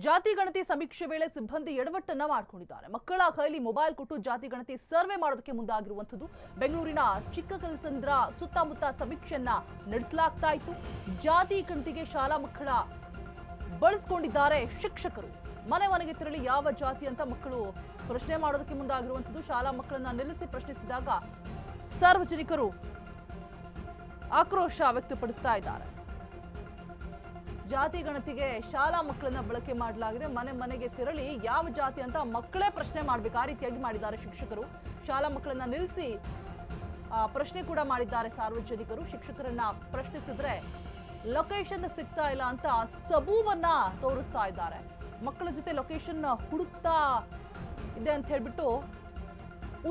ಜಾತಿ ಗಣತಿ ಸಮೀಕ್ಷೆ ವೇಳೆ ಸಿಬ್ಬಂದಿ ಎಡವಟ್ಟನ್ನ ಮಾಡಿಕೊಂಡಿದ್ದಾರೆ. ಮಕ್ಕಳ ಕೈಲಿ ಮೊಬೈಲ್ ಕೊಟ್ಟು ಜಾತಿ ಗಣತಿ ಸರ್ವೆ ಮಾಡೋದಕ್ಕೆ ಮುಂದಾಗಿರುವಂತದ್ದು. ಬೆಂಗಳೂರಿನ ಚಿಕ್ಕಕಲಸಂದ್ರ ಸುತ್ತಮುತ್ತ ಸಮೀಕ್ಷೆಯನ್ನ ನಡೆಸಲಾಗ್ತಾ ಇತ್ತು. ಜಾತಿ ಗಣತಿಗೆ ಶಾಲಾ ಮಕ್ಕಳ ಬಳಸಿಕೊಂಡಿದ್ದಾರೆ ಶಿಕ್ಷಕರು. ಮನೆ ಮನೆಗೆ ತೆರಳಿ ಯಾವ ಜಾತಿ ಅಂತ ಮಕ್ಕಳು ಪ್ರಶ್ನೆ ಮಾಡೋದಕ್ಕೆ ಮುಂದಾಗಿರುವಂತದ್ದು. ಶಾಲಾ ಮಕ್ಕಳನ್ನ ನಿಲ್ಲಿಸಿ ಪ್ರಶ್ನಿಸಿದಾಗ ಸಾರ್ವಜನಿಕರು ಆಕ್ರೋಶ ವ್ಯಕ್ತಪಡಿಸ್ತಾ ಇದ್ದಾರೆ. ಜಾತಿ ಗಣತಿಗೆ ಶಾಲಾ ಮಕ್ಕಳನ್ನ ಬಳಕೆ ಮಾಡಲಾಗಿದೆ. ಮನೆ ಮನೆಗೆ ತೆರಳಿ ಯಾವ ಜಾತಿ ಅಂತ ಮಕ್ಕಳೇ ಪ್ರಶ್ನೆ ಮಾಡಬೇಕು, ಆ ರೀತಿಯಾಗಿ ಮಾಡಿದ್ದಾರೆ ಶಿಕ್ಷಕರು. ಶಾಲಾ ಮಕ್ಕಳನ್ನ ನಿಲ್ಲಿಸಿ ಪ್ರಶ್ನೆ ಕೂಡ ಮಾಡಿದ್ದಾರೆ ಸಾರ್ವಜನಿಕರು. ಶಿಕ್ಷಕರನ್ನ ಪ್ರಶ್ನಿಸಿದ್ರೆ ಲೊಕೇಶನ್ ಸಿಗ್ತಾ ಇಲ್ಲ ಅಂತ ಸಬೂಬನ್ನ ತೋರಿಸ್ತಾ ಇದ್ದಾರೆ. ಮಕ್ಕಳ ಜೊತೆ ಲೊಕೇಶನ್ ಹುಡುಕ್ತಾ ಇದೆ ಅಂತ ಹೇಳ್ಬಿಟ್ಟು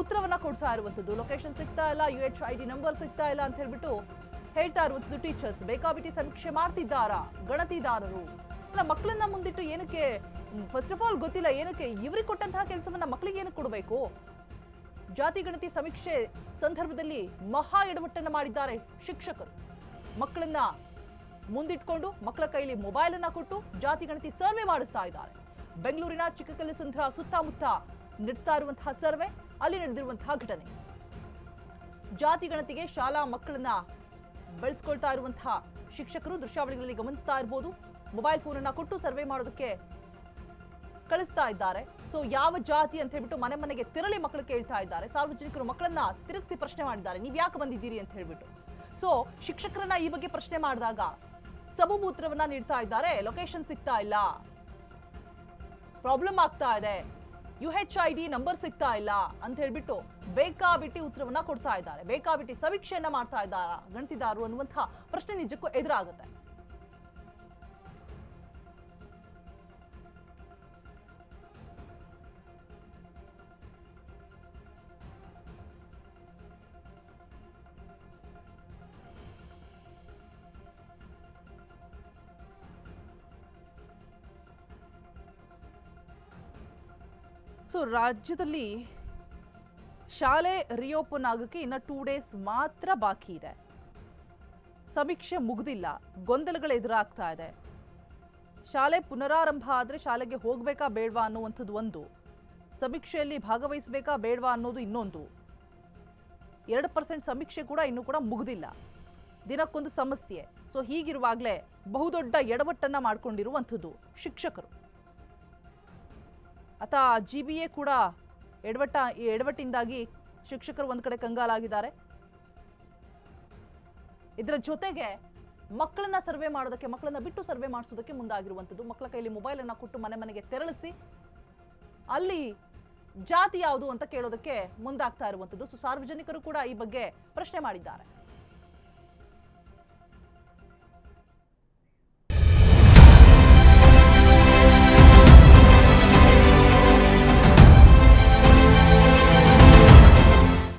ಉತ್ತರವನ್ನ ಕೊಡ್ತಾ ಇರುವಂತದ್ದು. ಲೊಕೇಶನ್ ಸಿಗ್ತಾ ಇಲ್ಲ, UHID ನಂಬರ್ ಸಿಗ್ತಾ ಇಲ್ಲ ಅಂತ ಹೇಳ್ಬಿಟ್ಟು ಹೇಳ್ತಾ ಇರುವಂತದ್ದು ಟೀಚರ್ಸ್. ಬೇಕಾಬಿಟ್ಟಿ ಸಮೀಕ್ಷೆ ಮಾಡ್ತಿದ್ದಾರಾ ಗಣತಿದಾರರು? ಅಲ್ಲ, ಮಕ್ಕಳನ್ನ ಮುಂದಿಟ್ಟು ಏನಕ್ಕೆ? ಫಸ್ಟ್ ಆಫ್ ಆಲ್ ಗೊತ್ತಿಲ್ಲ ಏನಕ್ಕೆ ಇವ್ರಿಗೆ ಕೊಟ್ಟಂತಹ ಕೆಲಸವನ್ನ ಮಕ್ಕಳಿಗೆ ಏನಕ್ಕೆ ಕೊಡಬೇಕು? ಜಾತಿ ಗಣತಿ ಸಮೀಕ್ಷೆ ಸಂದರ್ಭದಲ್ಲಿ ಮಹಾ ಎಡವಟ್ಟನ್ನ ಮಾಡಿದ್ದಾರೆ ಶಿಕ್ಷಕರು. ಮಕ್ಕಳನ್ನ ಮುಂದಿಟ್ಕೊಂಡು ಮಕ್ಕಳ ಕೈಲಿ ಮೊಬೈಲ್ ಅನ್ನ ಕೊಟ್ಟು ಜಾತಿ ಗಣತಿ ಸರ್ವೆ ಮಾಡಿಸ್ತಾ ಇದ್ದಾರೆ. ಬೆಂಗಳೂರಿನ ಚಿಕ್ಕಕಲಸಂದ್ರ ಸುತ್ತಮುತ್ತ ನಡೆಸ್ತಾ ಇರುವಂತಹ ಸರ್ವೆ, ಅಲ್ಲಿ ನಡೆದಿರುವಂತಹ ಘಟನೆ. ಜಾತಿ ಗಣತಿಗೆ ಶಾಲಾ ಮಕ್ಕಳನ್ನ ಬಳಸ್ಕೊಳ್ತಾ ಇರುವಂತಹ ಶಿಕ್ಷಕರು ದೃಶ್ಯಾವಳಿಗಳಲ್ಲಿ ಗಮನಿಸ್ತಾ ಇರಬಹುದು. ಮೊಬೈಲ್ ಫೋನ್ ಅನ್ನ ಕೊಟ್ಟು ಸರ್ವೆ ಮಾಡೋದಕ್ಕೆ ಕಳಿಸ್ತಾ ಇದ್ದಾರೆ. ಸೊ ಯಾವ ಜಾತಿ ಅಂತ ಹೇಳ್ಬಿಟ್ಟು ಮನೆ ಮನೆಗೆ ತೆರಳಿ ಮಕ್ಕಳು ಕೇಳ್ತಾ ಇದ್ದಾರೆ. ಸಾರ್ವಜನಿಕರು ಮಕ್ಕಳನ್ನ ತಿರುಗಿಸಿ ಪ್ರಶ್ನೆ ಮಾಡಿದ್ದಾರೆ, ನೀವ್ ಯಾಕೆ ಬಂದಿದ್ದೀರಿ ಅಂತ ಹೇಳ್ಬಿಟ್ಟು. ಸೊ ಶಿಕ್ಷಕರನ್ನ ಈ ಬಗ್ಗೆ ಪ್ರಶ್ನೆ ಮಾಡಿದಾಗ ಸಬೂಬು ಉತ್ತರವನ್ನ ನೀಡ್ತಾ ಇದ್ದಾರೆ. ಲೊಕೇಶನ್ ಸಿಗ್ತಾ ಇಲ್ಲ, ಪ್ರಾಬ್ಲಮ್ ಆಗ್ತಾ ಇದೆ, UHID ನಂಬರ್ ಸಿಗ್ತಾ ಇಲ್ಲ ಅಂತ ಹೇಳ್ಬಿಟ್ಟು ಬೇಕಾಬಿಟ್ಟಿ ಉತ್ತರವನ್ನ ಕೊಡ್ತಾ ಇದ್ದಾರೆ. ಬೇಕಾಬಿಟ್ಟಿ ಸಮೀಕ್ಷೆಯನ್ನ ಮಾಡ್ತಾ ಇದ್ದಾರಾ ಗಣತಿದಾರರು ಅನ್ನುವಂತಹ ಪ್ರಶ್ನೆ ನಿಜಕ್ಕೂ ಎದುರಾಗುತ್ತೆ. ಸೊ ರಾಜ್ಯದಲ್ಲಿ ಶಾಲೆ ರಿಓಪನ್ ಆಗೋಕ್ಕೆ ಇನ್ನು 2 ಡೇಸ್ ಮಾತ್ರ ಬಾಕಿ ಇದೆ. ಸಮೀಕ್ಷೆ ಮುಗಿದಿಲ್ಲ, ಗೊಂದಲಗಳು ಎದುರಾಗ್ತಾ ಇದೆ. ಶಾಲೆ ಪುನರಾರಂಭ ಆದರೆ ಶಾಲೆಗೆ ಹೋಗಬೇಕಾ ಬೇಡವಾ ಅನ್ನುವಂಥದ್ದು ಒಂದು, ಸಮೀಕ್ಷೆಯಲ್ಲಿ ಭಾಗವಹಿಸಬೇಕಾ ಬೇಡವಾ ಅನ್ನೋದು ಇನ್ನೊಂದು. 2% ಸಮೀಕ್ಷೆ ಕೂಡ ಇನ್ನೂ ಕೂಡ ಮುಗಿದಿಲ್ಲ. ದಿನಕ್ಕೊಂದು ಸಮಸ್ಯೆ. ಸೊ ಹೀಗಿರುವಾಗಲೇ ಬಹುದೊಡ್ಡ ಎಡವಟ್ಟನ್ನು ಮಾಡಿಕೊಂಡಿರುವಂಥದ್ದು ಶಿಕ್ಷಕರು. GBA ಕೂಡ ಎಡವಟ್ಟಿಂದಾಗಿ ಶಿಕ್ಷಕರು ಒಂದು ಕಡೆ ಕಂಗಾಲಾಗಿದ್ದಾರೆ. ಇದರ ಜೊತೆಗೆ ಮಕ್ಕಳನ್ನ ಸರ್ವೆ ಮಾಡೋದಕ್ಕೆ, ಮಕ್ಕಳನ್ನ ಬಿಟ್ಟು ಸರ್ವೆ ಮಾಡಿಸೋದಕ್ಕೆ ಮುಂದಾಗಿರುವಂಥದ್ದು. ಮಕ್ಕಳ ಕೈಲಿ ಮೊಬೈಲ್ ಅನ್ನ ಕೊಟ್ಟು ಮನೆ ಮನೆಗೆ ತೆರಳಿಸಿ ಅಲ್ಲಿ ಜಾತಿ ಯಾವುದು ಅಂತ ಕೇಳೋದಕ್ಕೆ ಮುಂದಾಗ್ತಾ ಇರುವಂಥದ್ದು. ಸೊ ಸಾರ್ವಜನಿಕರು ಕೂಡ ಈ ಬಗ್ಗೆ ಪ್ರಶ್ನೆ ಮಾಡಿದ್ದಾರೆ.